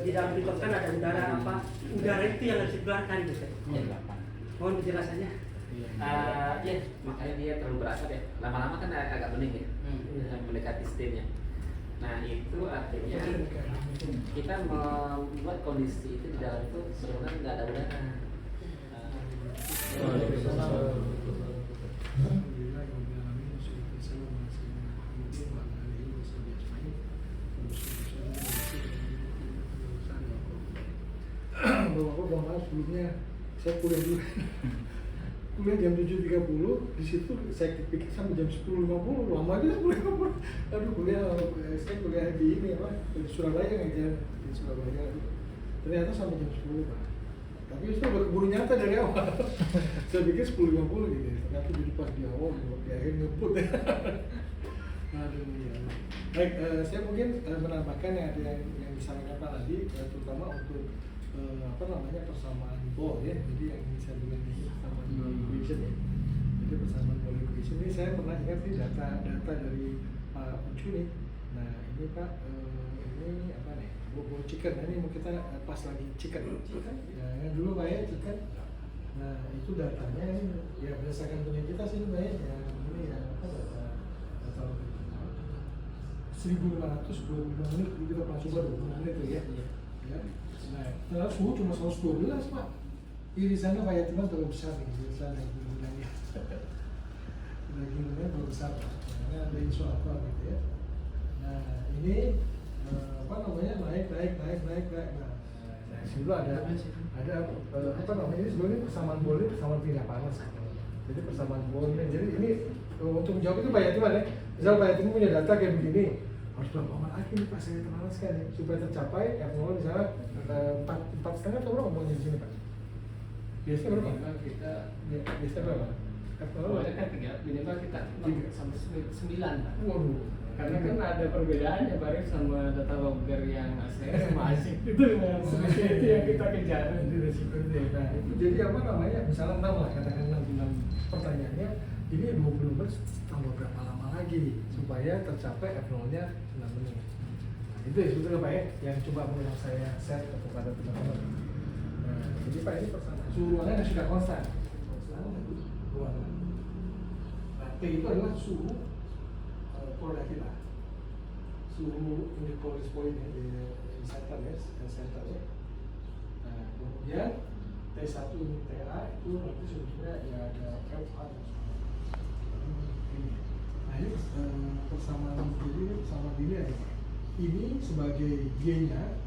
di dalam pitot kan ada udara itu yang harus dikeluarkan gitu. Mohon penjelasannya. Ya makanya dia terlalu berasap ya. Lama-lama kan agak bening ya, mendekati steamnya. Nah itu artinya kita membuat kondisi itu di dalam itu benar-benar nggak ada udara. Bapak maaf sebelumnya saya kuliah dulu. Kuliah jam 7.30, di situ saya pikir sampai jam 10.50, lama aja kuliah. Aduh kuliah, saya kuliah di ini apa, di Surabaya ngajar di Surabaya. Ternyata sampai jam 10 Pak. Tapi itu udah keburu nyata dari awal. Saya pikir 10.50 gitu, ternyata jadi pas di awal, di akhir nyebut ya. Aduh ya. Baik, saya mungkin menambahkan yang ada yang disampaikan Pak tadi, terutama untuk apa namanya persamaan ball ya. Jadi yang bisa dengan ini persamaan ball equation ya. Jadi persamaan ball equation ini saya pernah ingat nih data dari Pak Ucu nih. Nah ini Pak, ini apa nih? Ball chicken. Nah, ini mau kita pas lagi chicken. Ya, yang dulu Pak ya chicken. Nah itu datanya ini ya berdasarkan penelitian kita sih Pak ya. Ini ya apa data 1.525 menit, kita pernah coba 20 menit tuh ya. Ya. Nah, ternyata suhu cuma 112 Pak. Irisannya Vietnam terlalu besar nih, irisannya gulanya. Dagingnya terlalu besar, karena ada insulator gitu ya. Nah, ini apa namanya naik. Nah, dulu ada apa namanya ini sebenarnya persamaan bol ini persamaan pindah panas. Jadi persamaan bol ini, jadi ini untuk menjawab itu Vietnam ya. Misal Vietnam punya data kayak begini. Harus berapa lama lagi nih Pak saya panaskan nih supaya tercapai F0 misalnya 4,5 atau berapa mau di sini Pak? Biasanya berapa? Kita Biasanya berapa? F0 awalnya kan 3, minimal kita 3 sampai 9 Pak. Waduh. Karena kan ada perbedaannya Pak sama data logger yang asli sama asik itu yang kita kejar. Itu resiko itu ya. Nah itu jadi apa namanya misalnya 6 lah katakan 6 pertanyaannya ini 20 menit tambah berapa lama lagi supaya tercapai F0 nya 6 menit. Nah itu ya sebetulnya Pak ya yang coba mau saya share kepada teman-teman. Nah jadi Pak ini persamaan suhu ruangan yang sudah konstan. Ruangan. Nah T itu adalah suhu produk kita. Suhu ini polis point ya di center ya, center ya. Nah kemudian T1 ini TA itu nanti sebetulnya ya ada FA. Nah ini persamaan linear ya. Ini sebagai G-nya,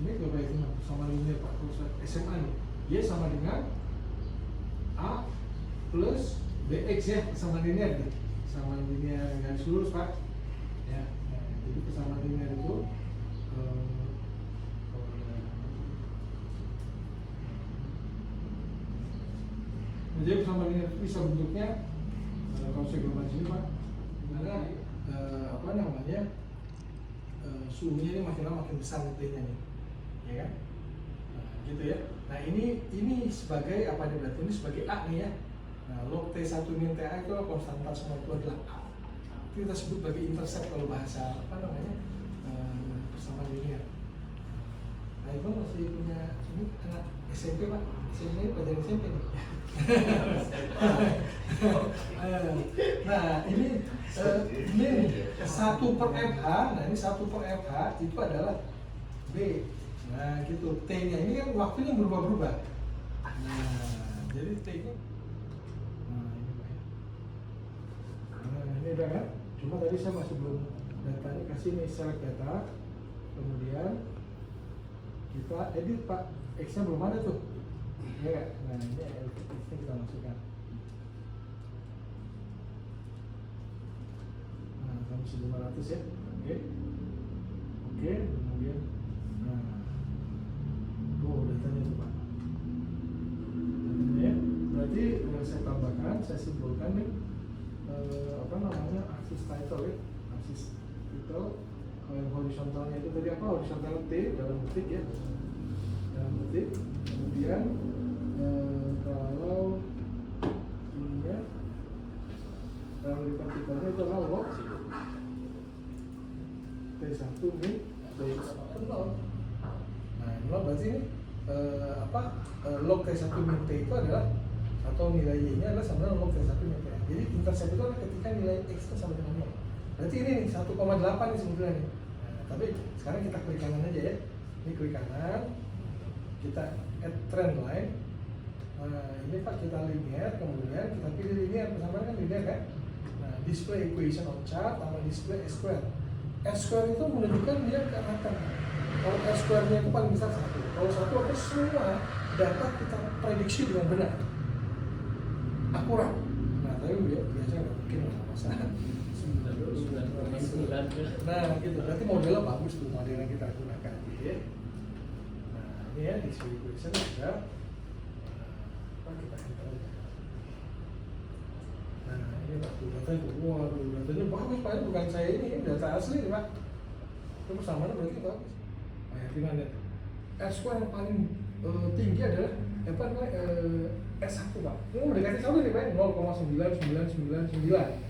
ini kalau itu persamaan linear Pak, kalau SMA nih, Y sama dengan A plus BX ya, persamaan linear nih. Persamaan linear garis lurus Pak. Ya, nah, jadi persamaan linear itu jadi persamaan linear itu bisa bentuknya kalau saya gambar sini Pak, dimana apa namanya suhunya ini makin lama makin besar T-nya nih, ya kan? Nah, gitu ya. Nah ini sebagai apa nih berarti ini sebagai A nih ya. Nah log T1 min TA itu konstanta semua itu adalah A. Itu kita sebut sebagai intercept kalau bahasa apa namanya persamaan linear. Nah itu masih punya ini anak SMP Pak, SMP pelajaran SMP nih. Nah ini 1/FH, nah ini 1/FH itu adalah B. Nah gitu, T-nya ini kan waktunya berubah-ubah. Nah jadi T-nya ini udah kan? Cuma tadi saya masih belum datanya kasih nih select data. Kemudian kita edit Pak, X-nya belum ada tuh. Ya, nah ini X-nya kita masukkan. Nah, sampai 500 ya. Oke. Kemudian nah. Datanya tuh Pak. Datanya berarti saya tambahkan, saya simpulkan nih apa namanya aksis title ya, aksis title. Kalau yang horizontalnya itu tadi apa, horizontal T dalam detik ya, dalam detik. Kemudian kalau ininya dalam vertikalnya itu adalah log T1 min T1 0. Nah ini berarti ini log T1 min T itu adalah atau nilai Y nya adalah sama dengan log T1 min T. Jadi intercept itu adalah ketika nilai X itu sama dengan 0. Berarti ini nih 1,8 nih sebetulnya nih. Nah, tapi sekarang kita klik kanan aja ya. Ini klik kanan, kita add trend line. Nah ini Pak kita linear, kemudian kita pilih linear, persamaan kan linear kan. Nah display equation on chart sama display S square. S square itu menunjukkan dia ke arah kanan. Kalau R square-nya itu paling besar 1. Kalau 1 artinya semua data kita prediksi dengan benar, akurat. Nah, tapi biasanya nggak mungkin lah masalah. Nah, gitu. Berarti modelnya bagus tuh, model yang kita gunakan, gitu ya. Nah, ini ya distribution sudah. Kita enter aja. Nah, ini Pak, datanya, waduh, datanya bagus Pak, ini bukan saya ini data asli Pak. Itu persamaannya berarti bagus. Nah, ya, gimana? R square yang paling tinggi adalah apa namanya S1 Pak. Ini mendekati 1 nih Pak, 0,9999.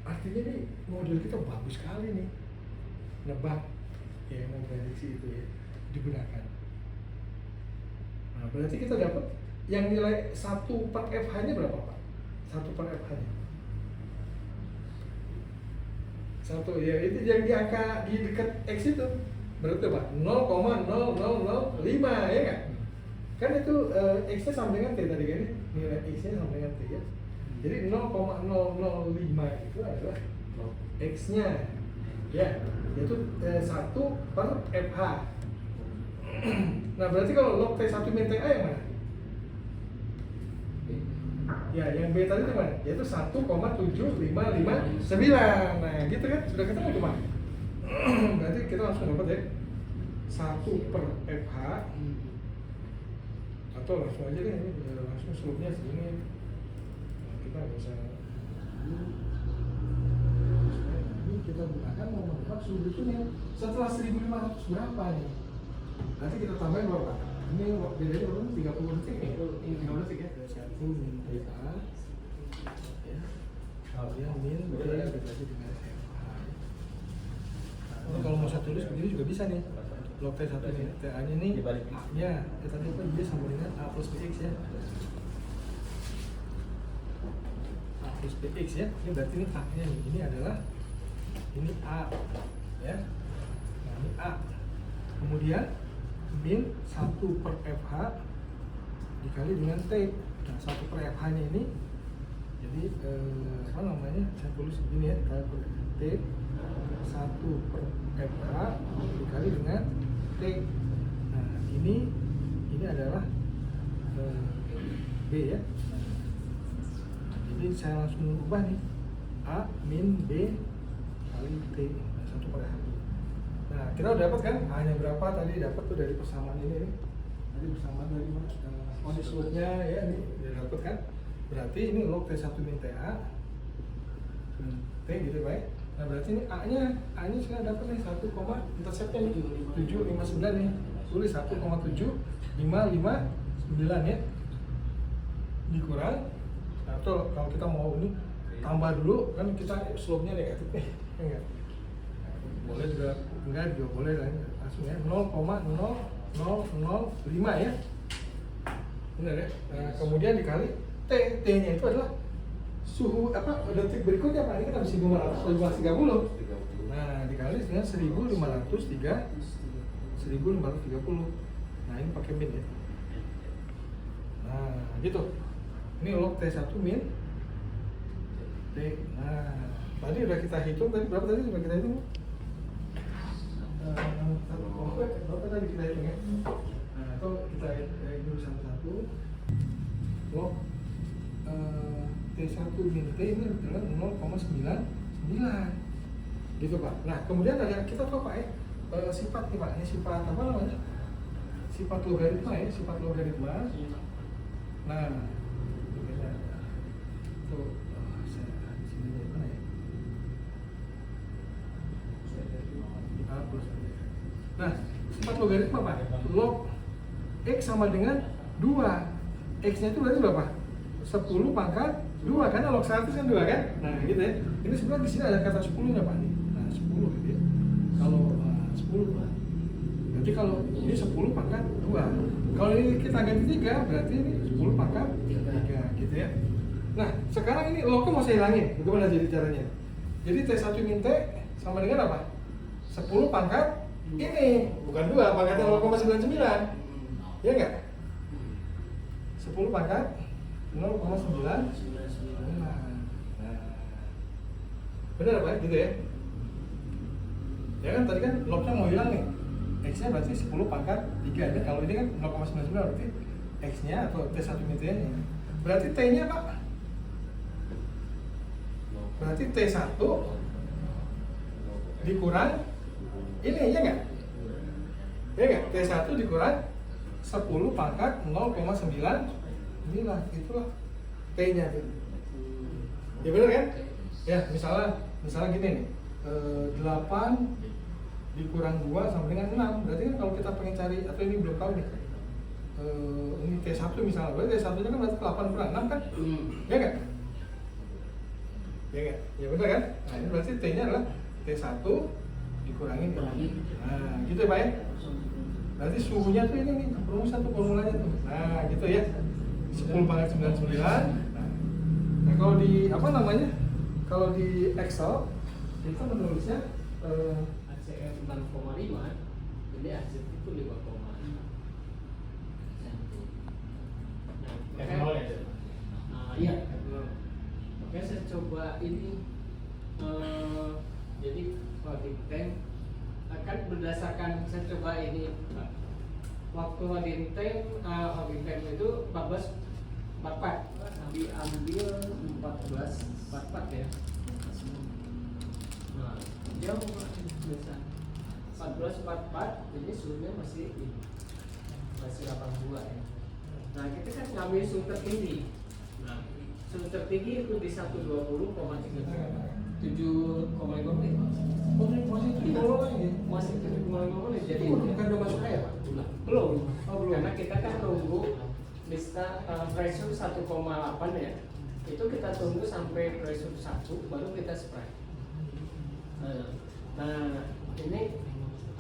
Artinya nih model kita bagus sekali nih, nebak ya, memprediksi itu ya digunakan. Nah, berarti kita dapat yang nilai 1 per FH nya berapa Pak? 1 per FH nya 1 ya, itu yang di angka di dekat X itu berarti Pak 0,0005 ya kan? Kan itu X nya sama dengan T tadi kan, nilai X nya sama dengan T ya. Jadi 0,005 itu adalah X nya ya, yaitu 1 per FH. Nah, berarti kalau log T1 min TA yang mana? Ya, yang B tadi itu mana? Yaitu 1,7559. Nah, gitu kan? Sudah ketemu tuh Pak. Berarti kita langsung dapat ya 1 per FH. Atau langsung aja deh, ini langsung slope-nya segini. Nah, kita bisa ini kita gunakan mau mendapat suhu berikutnya setelah 1500 berapa nih? Nanti kita tambahin berapa? Ini bedanya berapa? 30 detik ya? 30 detik ya? 1 min TA ya, kemudian min T berarti dengan FH. Nah, kalau mau saya tulis begini juga bisa nih. Log T1 min TA nya nih A-nya, tadi apa? Y sama dengan A plus BX ya, A plus BX ya. Ini berarti ini A-nya nih, ini adalah ini A ya. Nah, ini A. Kemudian min 1 per FH dikali dengan T. Nah, 1 per FH nya ini jadi apa namanya, saya tulis begini ya, T 1 per FH dikali dengan T. Nah, ini adalah B ya. Jadi saya langsung ubah nih, A min B kali T, 1 per FH. Nah, kita udah dapat kan A-nya berapa tadi, dapat tuh dari persamaan ini. Tadi persamaan dari mana? Slope-nya ya, ini udah dapat kan. Berarti ini log T1 min TA T gitu Pak. Nah, berarti ini A-nya sudah dapat nih 1, interceptnya nih 759 nih. Tulis 1,7559 ya. Dikurang. Nah, atau kalau kita mau ini tambah dulu kan, kita slope-nya negatif nih. Enggak. Boleh juga enggak juga boleh lah, langsung ya 0,0005 ya, benar ya. Nah, kemudian dikali T nya itu adalah suhu apa detik berikutnya Pak, ini kan habis 1530. Nah, dikali dengan 1530. Nah, ini pakai min ya. Nah, gitu. Ini log T1 min T. Nah, tadi udah kita hitung, tadi berapa tadi udah kita hitung? Berapa tadi kita hitung ya? Nah, itu kita hitung satu-satu. Log T1 min T ini adalah 0,99 gitu Pak. Nah, kemudian ada kita tahu Pak ya, sifat nih Pak, ini sifat apa namanya? Sifat logaritma ya, sifat logaritma. Nah, tuh saya di sini dari mana ya? A plus. Nah, sifat logaritma Pak, log X sama dengan 2. X-nya itu berarti berapa? 10 pangkat 2, karena log 100 kan 2 kan? Nah, gitu ya. Ini sebenarnya di sini ada kata 10-nya Pak nih. Nah, 10 gitu ya. Kalau 10 Pak. Berarti kalau ini 10 pangkat 2. Kalau ini kita ganti 3, berarti ini 10 pangkat 3 gitu ya. Nah, sekarang ini lognya mau saya hilangin. Bagaimana jadi caranya? Jadi T1 min T sama dengan apa? 10 pangkat ini, bukan 2, pangkatnya 0,99. Ya enggak? 10 pangkat 0,9. Nah, benar Pak, gitu ya. Ya kan tadi kan lognya mau hilang nih. X-nya berarti 10 pangkat 3 aja. Kalau ini kan 0,99 berarti X-nya atau T1 min-nya. Berarti T-nya Pak? Berarti T1 dikurang ini ya nggak? Ya nggak? T1 dikurang 10 pangkat 0,99 itulah T-nya tuh. Ya benar kan? Ya misalnya gini nih, 8 dikurang 2 sama dengan 6. Berarti kan kalau kita pengen cari, atau ini belum tahu nih, ini T1 misalnya, berarti T1 nya kan berarti 8 kurang 6 kan? Ya nggak? Ya nggak? Ya benar kan? Nah ini berarti T-nya adalah T1 dikurangin. Nah gitu ya Pak ya? Berarti suhunya tuh ini nih, rumus satu formulanya tuh. Nah gitu ya, 10 pangkat 99. Nah kalau di apa namanya? Kalau di Excel kita menulisnya ACF 6,5, jadi ACF itu 5,5. F0 ya? Iya, F0. Oke, saya coba ini. Jadi loading time akan berdasarkan, saya coba ini Pak. Waktu loading time itu 14.44, diambil 14.44 ya. Nah, dia biasa 14.44, jadi suhunya masih 82 ya. Nah, kita kan ngambil suhu tertinggi. Nah, suhu tertinggi itu di 120,3 7,5 menit. masih 70 lagi. Masih 7,5 menit. Jadi Bukan udah masuk air Pak? belum. Oh, belum. Karena kita kan tunggu bisa pressure 1,8 ya. Itu kita tunggu sampai pressure 1 baru kita spray. Nah, ini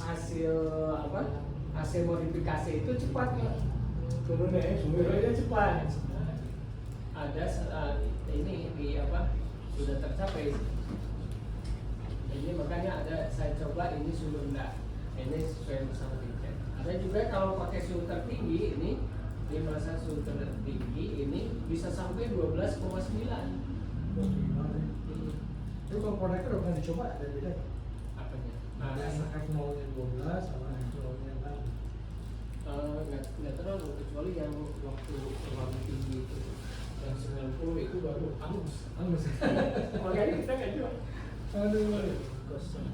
hasil apa? Hasil modifikasi itu cepat ya. Turunnya Turunnya cepat. Ada ini di apa? Sudah tercapai. Ini makanya ada, saya coba ini suhu rendah. Ini sesuai sama tiket. Ada juga kalau pakai suhu tertinggi ini, di masa suhu tertinggi ini bisa sampai 12,9. Itu kalau produknya udah pernah dicoba ada beda? Apanya? F0 nya 12 sama F0 nya 6. Nggak terlalu, kecuali yang waktu terlalu tinggi itu yang 90 itu baru angus. Angus. Makanya kita nggak jual. Aduh. Kosong.